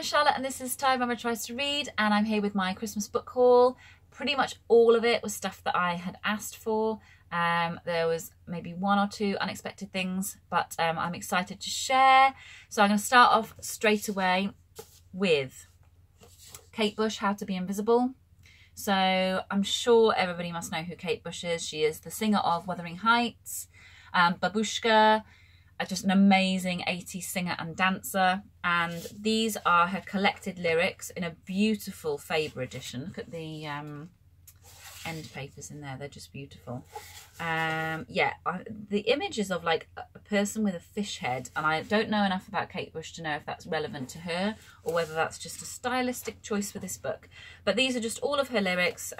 I'm Charlotte and this is Time Mama Tries to Read, and I'm here with my Christmas book haul. Pretty much all of it was stuff that I had asked for. There was maybe one or two unexpected things, but I'm excited to share. So I'm going to start off straight away with Kate Bush, How to Be Invisible. So I'm sure everybody must know who Kate Bush is. She is the singer of Wuthering Heights, Babushka, just an amazing 80s singer and dancer. And these are her collected lyrics in a beautiful Faber edition. Look at the end papers in there, they're just beautiful. Yeah, the image is of like a person with a fish head, and I don't know enough about Kate Bush to know if that's relevant to her or whether that's just a stylistic choice for this book. But these are just all of her lyrics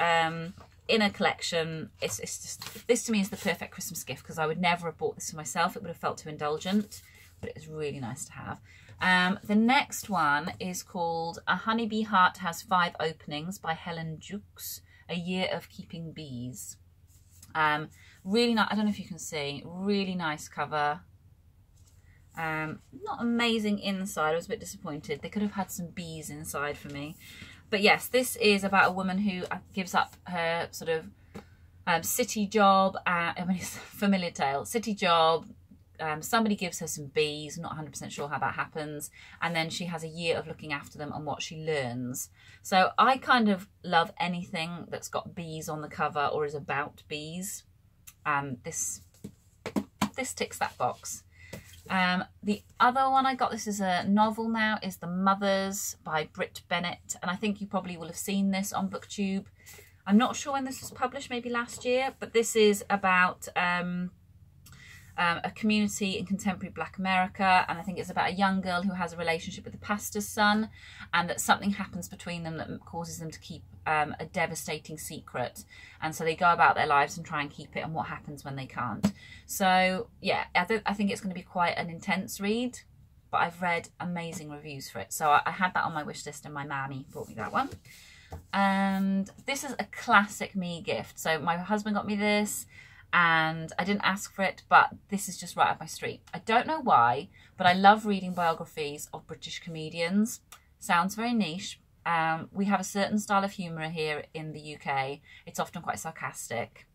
in a collection. It's just, this to me is the perfect Christmas gift, because I would never have bought this for myself. It would have felt too indulgent, but it is really nice to have. The next one is called A Honeybee Heart Has 5 Openings by Helen Jukes, A Year of Keeping Bees. Really nice, I don't know if you can see, really nice cover. Not amazing inside, I was a bit disappointed. They could have had some bees inside for me. But yes, this is about a woman who gives up her sort of city job. I mean, it's a familiar tale. City job, somebody gives her some bees, not 100% sure how that happens. And then she has a year of looking after them and what she learns. So I kind of love anything that's got bees on the cover or is about bees. This ticks that box. The other one I got, this is a novel now, is The Mothers by Bennett, and I think you probably will have seen this on BookTube. I'm not sure when this was published, maybe last year, but this is about a community in contemporary Black America, and I think it's about a young girl who has a relationship with the pastor's son, and that something happens between them that causes them to keep a devastating secret, and so they go about their lives and try and keep it, and what happens when they can't. So yeah, I think it's going to be quite an intense read, but I've read amazing reviews for it, so I had that on my wish list and my mammy bought me that one. And this is a classic me gift. So my husband got me this, and I didn't ask for it, but this is just right up my street. I don't know why, but I love reading biographies of British comedians. Sounds very niche. We have a certain style of humour here in the UK. It's often quite sarcastic,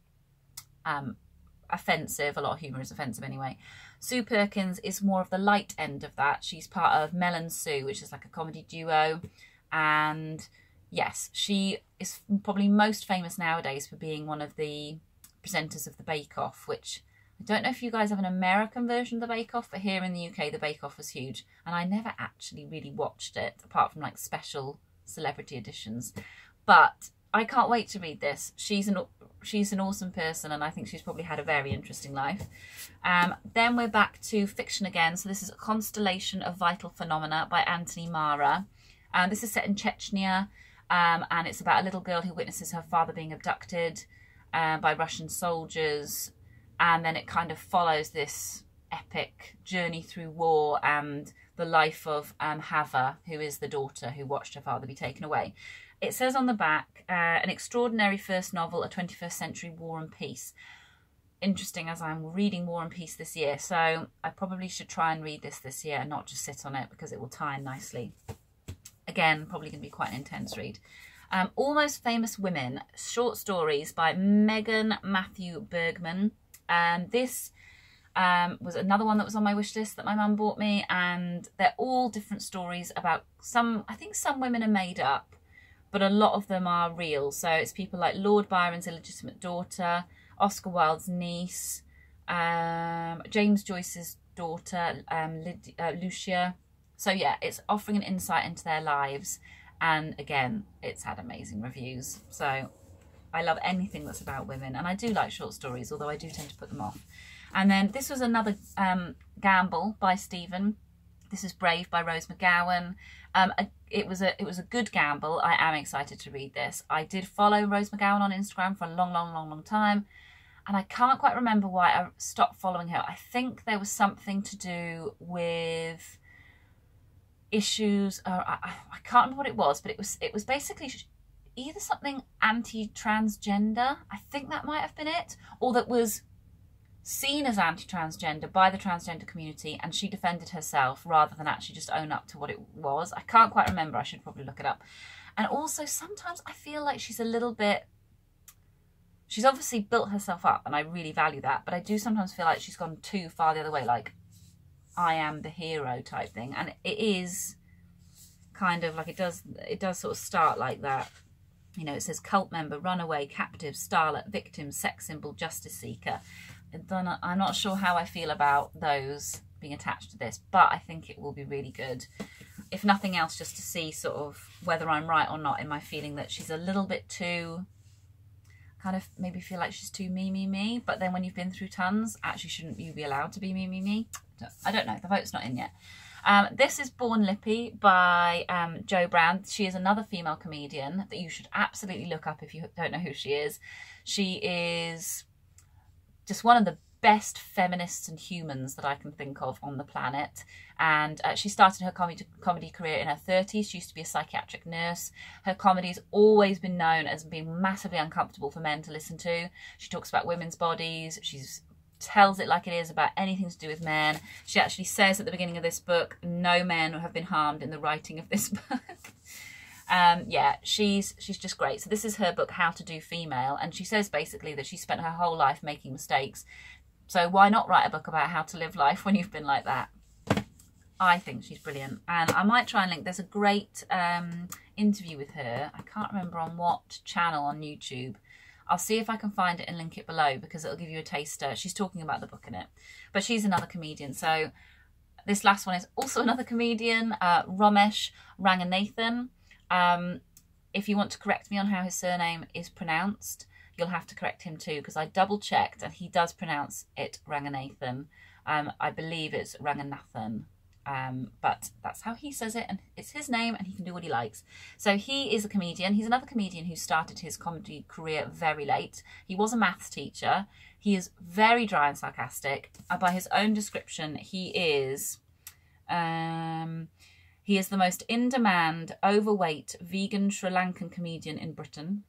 offensive. A lot of humour is offensive anyway. Sue Perkins is more of the light end of that. She's part of Mel and Sue, which is like a comedy duo. And yes, she is probably most famous nowadays for being one of the presenters of the Bake Off, which I don't know if you guys have an American version of the Bake Off, but here in the UK the Bake Off was huge, and I never actually really watched it apart from like special celebrity editions. But I can't wait to read this. She's an awesome person, and I think she's probably had a very interesting life. Then we're back to fiction again. So this is A Constellation of Vital Phenomena by Marra. This is set in Chechnya, and it's about a little girl who witnesses her father being abducted by Russian soldiers, and then it kind of follows this epic journey through war and the life of Hava, who is the daughter who watched her father be taken away. It says on the back, an extraordinary first novel, a 21st century war and peace. Interesting, as I'm reading War and Peace this year, so I probably should try and read this year and not just sit on it, because it will tie in nicely. Again, probably going to be quite an intense read. Almost Famous Women, short stories by Mathew Bergman. This was another one that was on my wish list that my mum bought me, and they're all different stories about I think some women are made up, but a lot of them are real. So it's people like Lord Byron's illegitimate daughter, Oscar Wilde's niece, James Joyce's daughter, Lucia. So yeah, it's offering an insight into their lives. And again, it's had amazing reviews. So I love anything that's about women. And I do like short stories, although I do tend to put them off. And then this was another gamble by Stephen. This is Brave by Rose McGowan. It was a good gamble. I am excited to read this. I did follow Rose McGowan on Instagram for a long time. And I can't quite remember why I stopped following her. I think there was something to do with issues, I can't remember what it was, but it was basically either something anti-transgender, I think that might have been it, or that was seen as anti-transgender by the transgender community, and she defended herself rather than actually just own up to what it was. I can't quite remember. I should probably look it up. And also sometimes I feel like she's a little bit, she's obviously built herself up and I really value that, but I do sometimes feel like she's gone too far the other way, like I am the hero type thing. And it is kind of like, it does sort of start like that. You know, it says cult member, runaway, captive, starlet, victim, sex symbol, justice seeker. I'm not sure how I feel about those being attached to this, but I think it will be really good. If nothing else, just to see sort of whether I'm right or not in my feeling that she's a little bit too, kind of maybe feel like she's too me. But then when you've been through tons, actually shouldn't you be allowed to be me? I don't know. The vote's not in yet. This is Born Lippy by Jo Brand. She is another female comedian that you should absolutely look up if you don't know who she is. She is just one of the best feminists and humans that I can think of on the planet. And she started her comedy career in her 30s. She used to be a psychiatric nurse. Her comedy's always been known as being massively uncomfortable for men to listen to. She talks about women's bodies. She tells it like it is about anything to do with men. She actually says at the beginning of this book, no men have been harmed in the writing of this book. Yeah, she's just great. So this is her book, How to Do Female, and she says basically that she spent her whole life making mistakes. So why not write a book about how to live life when you've been like that? I think she's brilliant. And I might try and link, there's a great interview with her. I can't remember on what channel on YouTube. I'll see if I can find it and link it below because it'll give you a taster. She's talking about the book in it. But she's another comedian. So this last one is also another comedian, Ramesh Ranganathan. If you want to correct me on how his surname is pronounced, you'll have to correct him too, because I double checked and he does pronounce it Ranganathan. I believe it's Ranganathan, but that's how he says it, and it's his name and he can do what he likes. So he is a comedian. He's another comedian who started his comedy career very late. He was a maths teacher. He is very dry and sarcastic. By his own description, he is the most in-demand, overweight, vegan Sri Lankan comedian in Britain.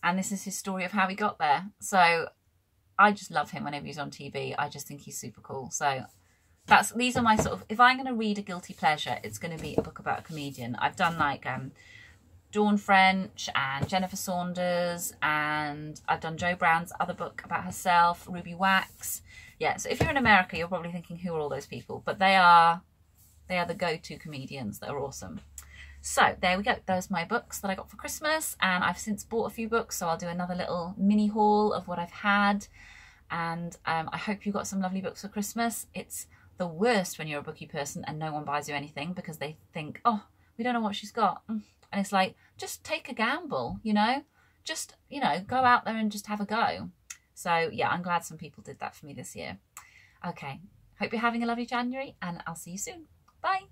And this is his story of how he got there. So I just love him whenever he's on TV. I just think he's super cool. So these are my sort of, if I'm going to read a guilty pleasure, it's going to be a book about a comedian. I've done like Dawn French and Jennifer Saunders, and I've done Jo Brand's other book about herself, Ruby Wax. Yeah, so if you're in America, you're probably thinking, who are all those people? But they are the go-to comedians that are awesome. So there we go. Those are my books that I got for Christmas, and I've since bought a few books, so I'll do another little mini haul of what I've had. And I hope you got some lovely books for Christmas. It's the worst when you're a bookie person and no one buys you anything because they think, oh, we don't know what she's got. And it's like, just take a gamble, you know? Just, you know, go out there and just have a go. So yeah, I'm glad some people did that for me this year. Okay, hope you're having a lovely January, and I'll see you soon. Bye.